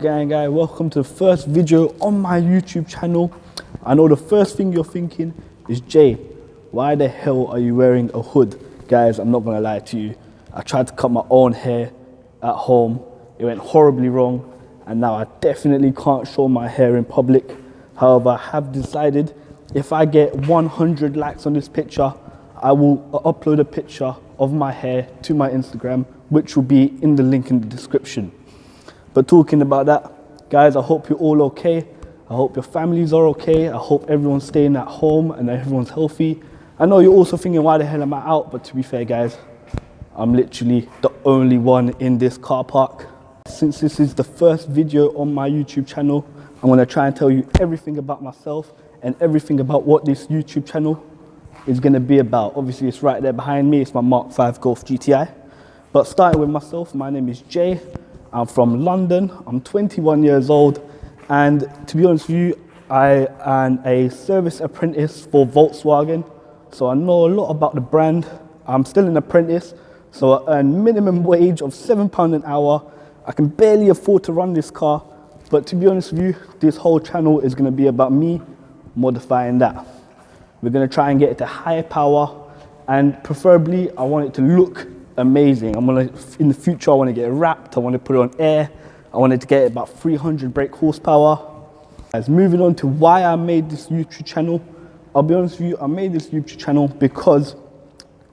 Guy, welcome to the first video on my YouTube channel. I know the first thing you're thinking is, Jay, why the hell are you wearing a hood? Guys, I'm not gonna lie to you. I tried to cut my own hair at home. It went horribly wrong, and now I definitely can't show my hair in public. However, I have decided if I get 100 likes on this picture, I will upload a picture of my hair to my Instagram, which will be in the link in the description. But talking about that, guys, I hope you're all okay. I hope your families are okay. I hope everyone's staying at home and everyone's healthy. I know you're also thinking, why the hell am I out? But to be fair, guys, I'm literally the only one in this car park. Since this is the first video on my YouTube channel, I'm gonna try and tell you everything about myself and everything about what this YouTube channel is gonna be about. Obviously, it's right there behind me. It's my Mk5 Golf GTI. But starting with myself, my name is Jay. I'm from London, I'm 21 years old, and to be honest with you, I am a service apprentice for Volkswagen, so I know a lot about the brand. I'm still an apprentice, so I earn minimum wage of £7 an hour. I can barely afford to run this car, but to be honest with you, this whole channel is going to be about me modifying that. We're going to try and get it to higher power, and preferably I want it to look amazing. In the future, I want to get it wrapped, I want to put it on air, I wanted to get about 300 brake horsepower. As moving on to why I made this YouTube channel, I'll be honest with you, I made this YouTube channel because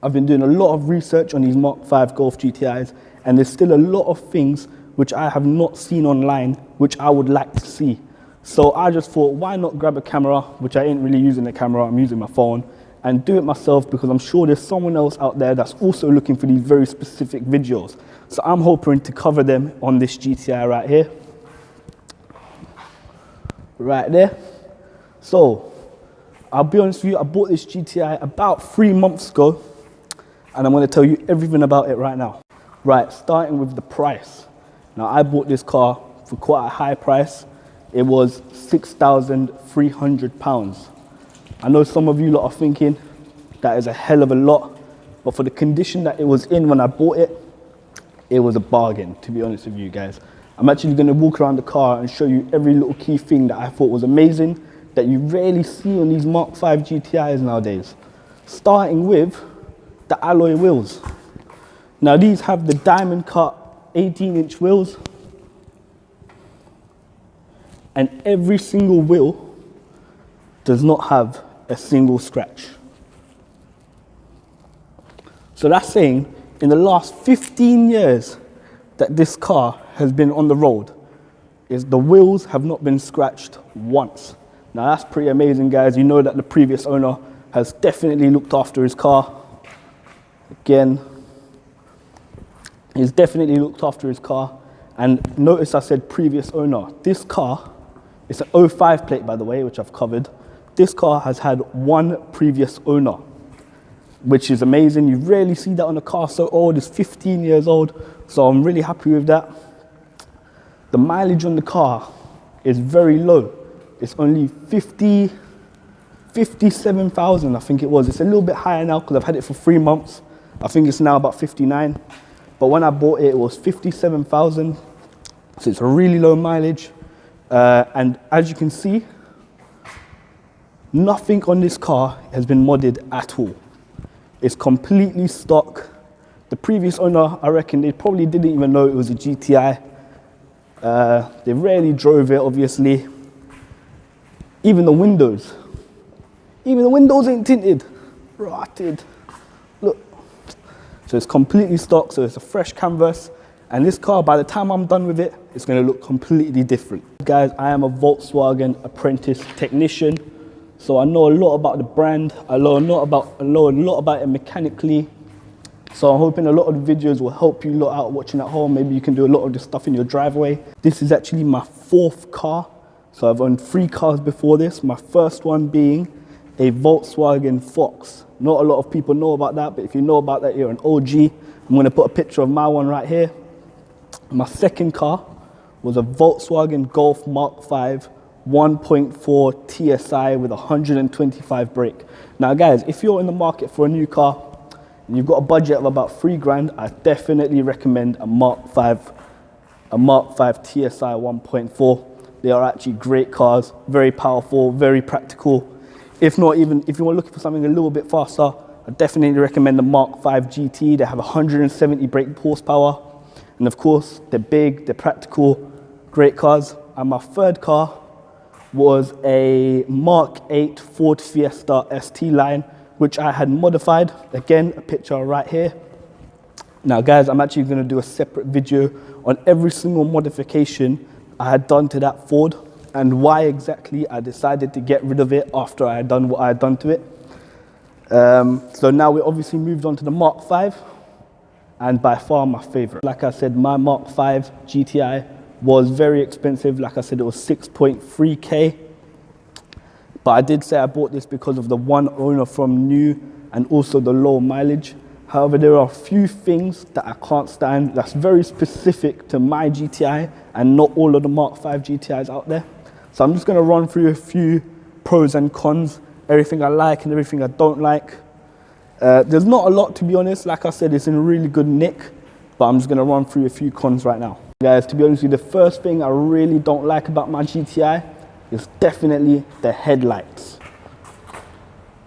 I've been doing a lot of research on these Mk5 Golf GTIs, and there's still a lot of things which I have not seen online, which I would like to see. So I just thought, why not grab a camera, which I ain't really using the camera, I'm using my phone, and do it myself, because I'm sure there's someone else out there that's also looking for these very specific videos. So I'm hoping to cover them on this GTI right here. Right there. So, I'll be honest with you, I bought this GTI about 3 months ago, and I'm going to tell you everything about it right now. Right, starting with the price. Now, I bought this car for quite a high price. It was £6,300. I know some of you lot are thinking that is a hell of a lot, but for the condition that it was in when I bought it, it was a bargain, to be honest with you guys. I'm actually going to walk around the car and show you every little key thing that I thought was amazing, that you rarely see on these Mk5 GTIs nowadays. Starting with the alloy wheels. Now these have the diamond cut 18-inch wheels, and every single wheel does not have a single scratch. So that's saying in the last 15 years that this car has been on the road, the wheels have not been scratched once. Now that's pretty amazing, guys. You know that the previous owner has definitely looked after his car. Again, he's definitely looked after his car. And notice I said previous owner. This car, it's an 05 plate, by the way, which I've covered. This car has had one previous owner, which is amazing. You rarely see that on a car so old. It's 15 years old, so I'm really happy with that. The mileage on the car is very low. It's only 57,000, I think it was. It's a little bit higher now because I've had it for 3 months. I think it's now about 59. But when I bought it, it was 57,000. So it's a really low mileage. And as you can see, nothing on this car has been modded at all. It's completely stock. The previous owner, I reckon, they probably didn't even know it was a GTI. They rarely drove it, obviously. Even the windows ain't tinted. Rotted. Look. So it's completely stock, so it's a fresh canvas. And this car, by the time I'm done with it, it's going to look completely different. Guys, I am a Volkswagen apprentice technician. So I know a lot about the brand, I know a lot about it mechanically. So I'm hoping a lot of the videos will help you lot out watching at home. Maybe you can do a lot of this stuff in your driveway. This is actually my 4th car. So I've owned 3 cars before this. My first one being a Volkswagen Fox. Not a lot of people know about that, but if you know about that, you're an OG. I'm gonna put a picture of my one right here. My second car was a Volkswagen Golf Mk5 1.4 TSI with 125 brake. Now guys, if you're in the market for a new car and you've got a budget of about 3 grand, I definitely recommend a Mk5 a Mk5 TSI 1.4. They are actually great cars, very powerful, very practical. If not even, if you were looking for something a little bit faster, I definitely recommend the Mk5 GT. They have 170 brake horsepower. And of course, they're big, they're practical, great cars. And my third car was a Mk8 Ford Fiesta ST line, which I had modified. Again, a picture right here. Now guys, I'm actually gonna do a separate video on every single modification I had done to that Ford and why exactly I decided to get rid of it after I had done what I had done to it. So now we obviously moved on to the Mk5, and by far my favorite. Like I said, my Mk5 GTI was very expensive. Like I said, it was 6.3K. But I did say I bought this because of the one owner from new and also the low mileage. However, there are a few things that I can't stand that's very specific to my GTI and not all of the Mk5 GTIs out there. So I'm just gonna run through a few pros and cons, everything I like and everything I don't like. There's not a lot, to be honest. Like I said, it's in really good nick, but I'm just gonna run through a few cons right now. Guys, to be honest with you, the first thing I really don't like about my GTI is definitely the headlights.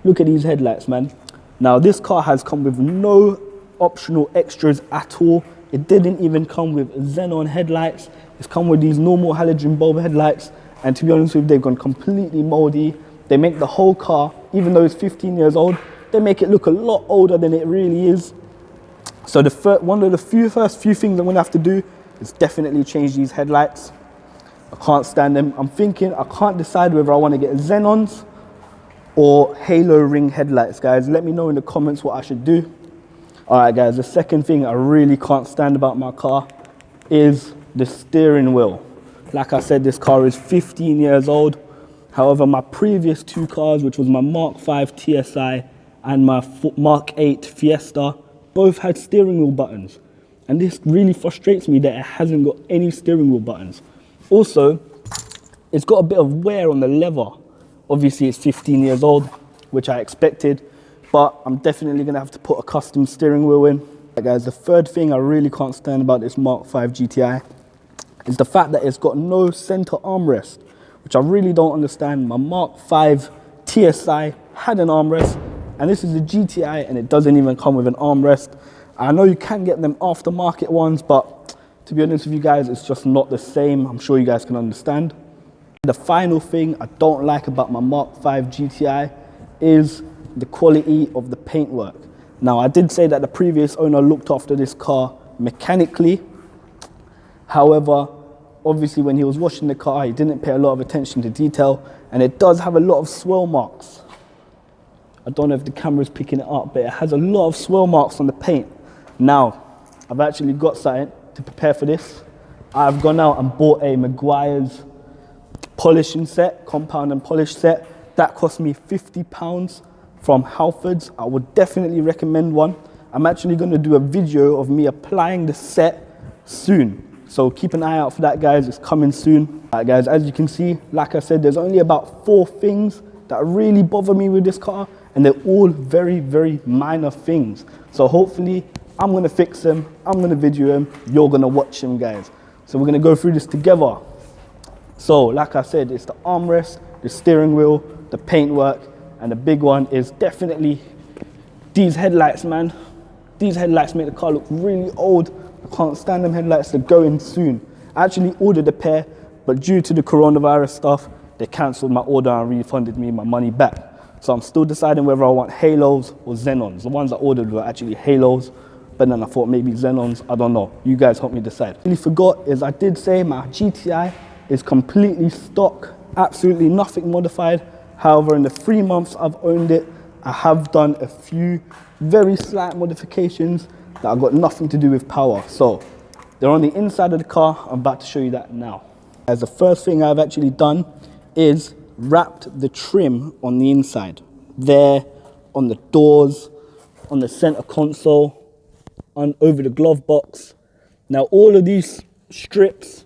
Look at these headlights, man. Now, this car has come with no optional extras at all. It didn't even come with xenon headlights. It's come with these normal halogen bulb headlights. And to be honest with you, they've gone completely moldy. They make the whole car, even though it's 15 years old, they make it look a lot older than it really is. So one of the first few things I'm gonna have to do is definitely change these headlights. I can't stand them. I'm thinking, I can't decide whether I wanna get xenons or halo ring headlights, guys. Let me know in the comments what I should do. All right, guys, the second thing I really can't stand about my car is the steering wheel. Like I said, this car is 15 years old. However, my previous two cars, which was my Mk5 TSI and my Mk8 Fiesta, both had steering wheel buttons. And this really frustrates me that it hasn't got any steering wheel buttons. Also, it's got a bit of wear on the leather. Obviously, it's 15 years old, which I expected, but I'm definitely gonna have to put a custom steering wheel in. Right, guys, the third thing I really can't stand about this Mk5 GTI is the fact that it's got no center armrest, which I really don't understand. My Mk5 TSI had an armrest, and this is a GTI, and it doesn't even come with an armrest. I know you can get them aftermarket ones, but to be honest with you guys, it's just not the same. I'm sure you guys can understand. The final thing I don't like about my Mk5 GTI is the quality of the paintwork. Now, I did say that the previous owner looked after this car mechanically. However, obviously when he was washing the car, he didn't pay a lot of attention to detail, and it does have a lot of swirl marks. I don't know if the camera's picking it up, but it has a lot of swirl marks on the paint. Now, I've actually got something to prepare for this. I've gone out and bought a Meguiar's polishing set, compound and polish set. That cost me £50 from Halfords. I would definitely recommend one. I'm actually going to do a video of me applying the set soon, so keep an eye out for that, guys. It's coming soon. All right, guys, as you can see, like I said, there's only about 4 things that really bother me with this car, and they're all very, very minor things. So hopefully I'm going to fix them, I'm going to video them, you're going to watch them, guys. So we're going to go through this together. So, like I said, it's the armrest, the steering wheel, the paintwork, and the big one is definitely these headlights, man. These headlights make the car look really old. I can't stand them headlights. They're going soon. I actually ordered a pair, but due to the coronavirus stuff, they cancelled my order and refunded me my money back. So I'm still deciding whether I want halos or xenons. The ones I ordered were actually halos, but then I thought maybe xenons. I don't know. You guys help me decide. What I really forgot is I did say my GTI is completely stock, absolutely nothing modified. However, in the 3 months I've owned it, I have done a few very slight modifications that have got nothing to do with power. So they're on the inside of the car. I'm about to show you that now. As the first thing I've actually done is wrapped the trim on the inside. There, on the doors, on the center console, on over the glove box. Now all of these strips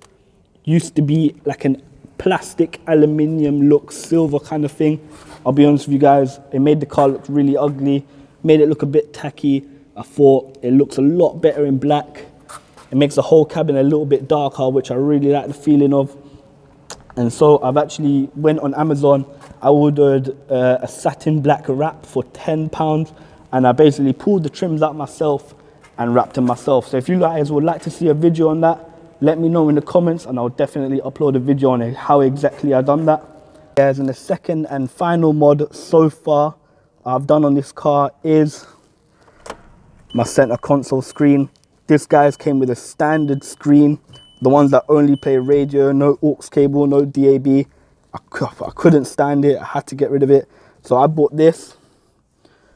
used to be like an plastic aluminium look, silver kind of thing. I'll be honest with you guys, it made the car look really ugly, made it look a bit tacky. I thought it looks a lot better in black. It makes the whole cabin a little bit darker, which I really like the feeling of. And so I've actually went on Amazon. I ordered a satin black wrap for £10, and I basically pulled the trims out myself and wrapped them myself. So if you guys would like to see a video on that, let me know in the comments, and I'll definitely upload a video on how exactly I've done that. Guys, and the second and final mod so far I've done on this car is my center console screen. This guys came with a standard screen, the ones that only play radio, no aux cable, no DAB. I couldn't stand it, I had to get rid of it. So I bought this.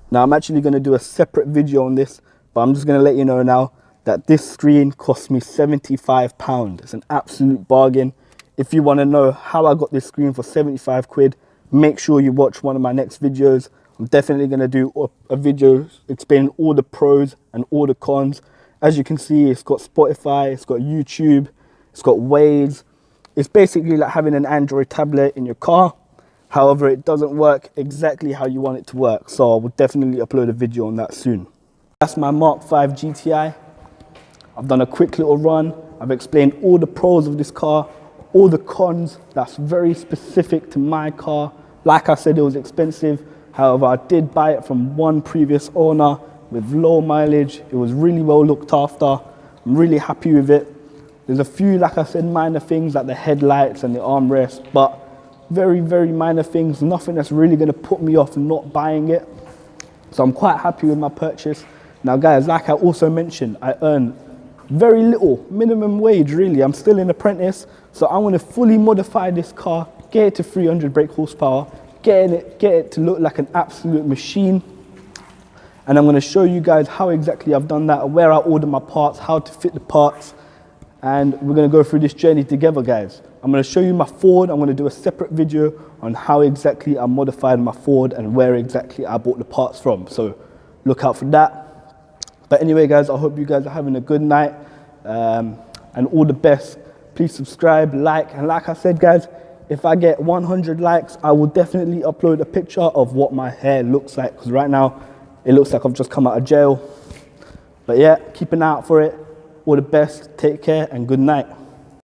Now I'm actually going to do a separate video on this, but I'm just going to let you know now that this screen cost me £75. It's an absolute bargain. If you want to know how I got this screen for 75 quid, make sure you watch one of my next videos. I'm definitely going to do a video explaining all the pros and all the cons. As you can see, it's got Spotify, it's got YouTube, it's got Waves. It's basically like having an Android tablet in your car. However, it doesn't work exactly how you want it to work. So I will definitely upload a video on that soon. That's my Mark 5 GTI. I've done a quick little run. I've explained all the pros of this car, all the cons. That's very specific to my car. Like I said, it was expensive. However, I did buy it from one previous owner with low mileage. It was really well looked after. I'm really happy with it. There's a few, like I said, minor things like the headlights and the armrest, but very, very minor things. Nothing that's really going to put me off not buying it. So I'm quite happy with my purchase. Now guys, like I also mentioned, I earn very little, minimum wage really. I'm still an apprentice, so I want to fully modify this car, get it to 300 brake horsepower, get it to look like an absolute machine. And I'm going to show you guys how exactly I've done that, where I order my parts, how to fit the parts, and we're going to go through this journey together, guys. I'm going to show you my Ford. I'm going to do a separate video on how exactly I modified my Ford and where exactly I bought the parts from, so look out for that. But anyway guys, I hope you guys are having a good night, and all the best. Please subscribe, like, and like I said guys, if I get 100 likes, I will definitely upload a picture of what my hair looks like, because right now it looks like I've just come out of jail. But yeah, keep an eye out for it. All the best, take care, and good night.